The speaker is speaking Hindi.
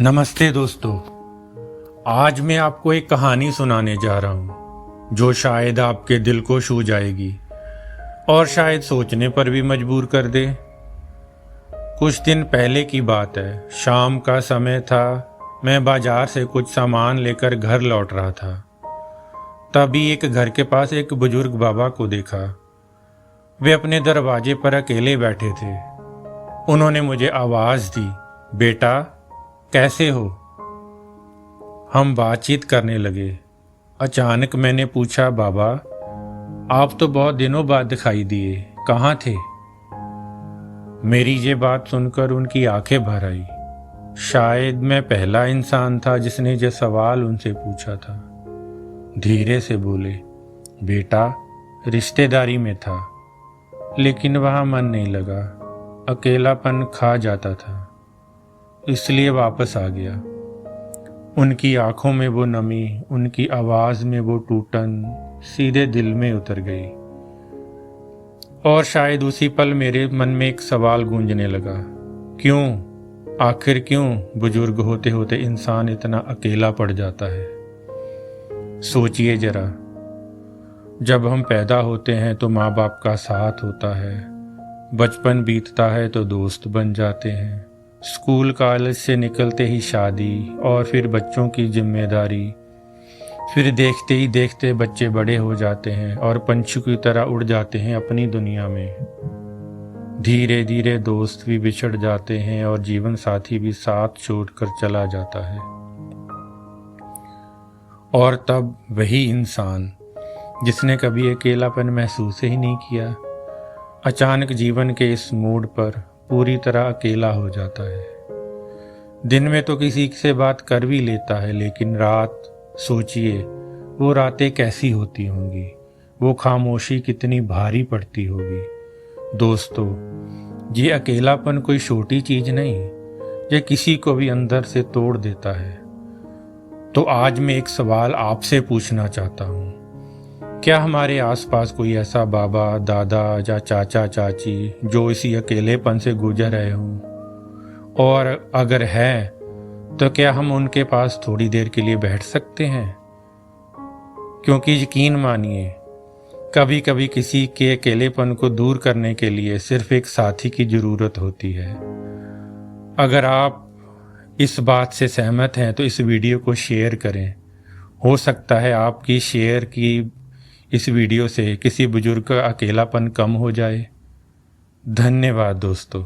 नमस्ते दोस्तों। आज मैं आपको एक कहानी सुनाने जा रहा हूँ जो शायद आपके दिल को छू जाएगी और शायद सोचने पर भी मजबूर कर दे। कुछ दिन पहले की बात है। शाम का समय था। मैं बाजार से कुछ सामान लेकर घर लौट रहा था। तभी एक घर के पास एक बुजुर्ग बाबा को देखा। वे अपने दरवाजे पर अकेले बैठे थे। उन्होंने मुझे आवाज़ दी, बेटा कैसे हो? हम बातचीत करने लगे। अचानक मैंने पूछा, बाबा आप तो बहुत दिनों बाद दिखाई दिए, कहाँ थे? मेरी ये बात सुनकर उनकी आंखें भर आई। शायद मैं पहला इंसान था जिसने ये सवाल उनसे पूछा था। धीरे से बोले, बेटा रिश्तेदारी में था, लेकिन वहाँ मन नहीं लगा, अकेलापन खा जाता था, इसलिए वापस आ गया। उनकी आंखों में वो नमी, उनकी आवाज़ में वो टूटन सीधे दिल में उतर गई। और शायद उसी पल मेरे मन में एक सवाल गूंजने लगा, क्यों, आखिर क्यों बुजुर्ग होते होते इंसान इतना अकेला पड़ जाता है? सोचिए जरा, जब हम पैदा होते हैं तो माँ बाप का साथ होता है, बचपन बीतता है तो दोस्त बन जाते हैं, स्कूल कॉलेज से निकलते ही शादी और फिर बच्चों की जिम्मेदारी, फिर देखते ही देखते बच्चे बड़े हो जाते हैं और पंछी की तरह उड़ जाते हैं अपनी दुनिया में। धीरे धीरे दोस्त भी बिछड़ जाते हैं और जीवन साथी भी साथ छोड़कर चला जाता है। और तब वही इंसान जिसने कभी अकेलापन महसूस ही नहीं किया, अचानक जीवन के इस मोड़ पर पूरी तरह अकेला हो जाता है। दिन में तो किसी से बात कर भी लेता है, लेकिन रात, सोचिए वो रातें कैसी होती होंगी, वो खामोशी कितनी भारी पड़ती होगी। दोस्तों, ये अकेलापन कोई छोटी चीज नहीं, ये किसी को भी अंदर से तोड़ देता है। तो आज मैं एक सवाल आपसे पूछना चाहता हूँ, क्या हमारे आसपास कोई ऐसा बाबा, दादा या चाचा चाची जो इसी अकेलेपन से गुजर रहे हों? और अगर है तो क्या हम उनके पास थोड़ी देर के लिए बैठ सकते हैं? क्योंकि यकीन मानिए, कभी कभी किसी के अकेलेपन को दूर करने के लिए सिर्फ एक साथी की ज़रूरत होती है। अगर आप इस बात से सहमत हैं तो इस वीडियो को शेयर करें। हो सकता है आपकी शेयर की इस वीडियो से किसी बुजुर्ग का अकेलापन कम हो जाए। धन्यवाद दोस्तों।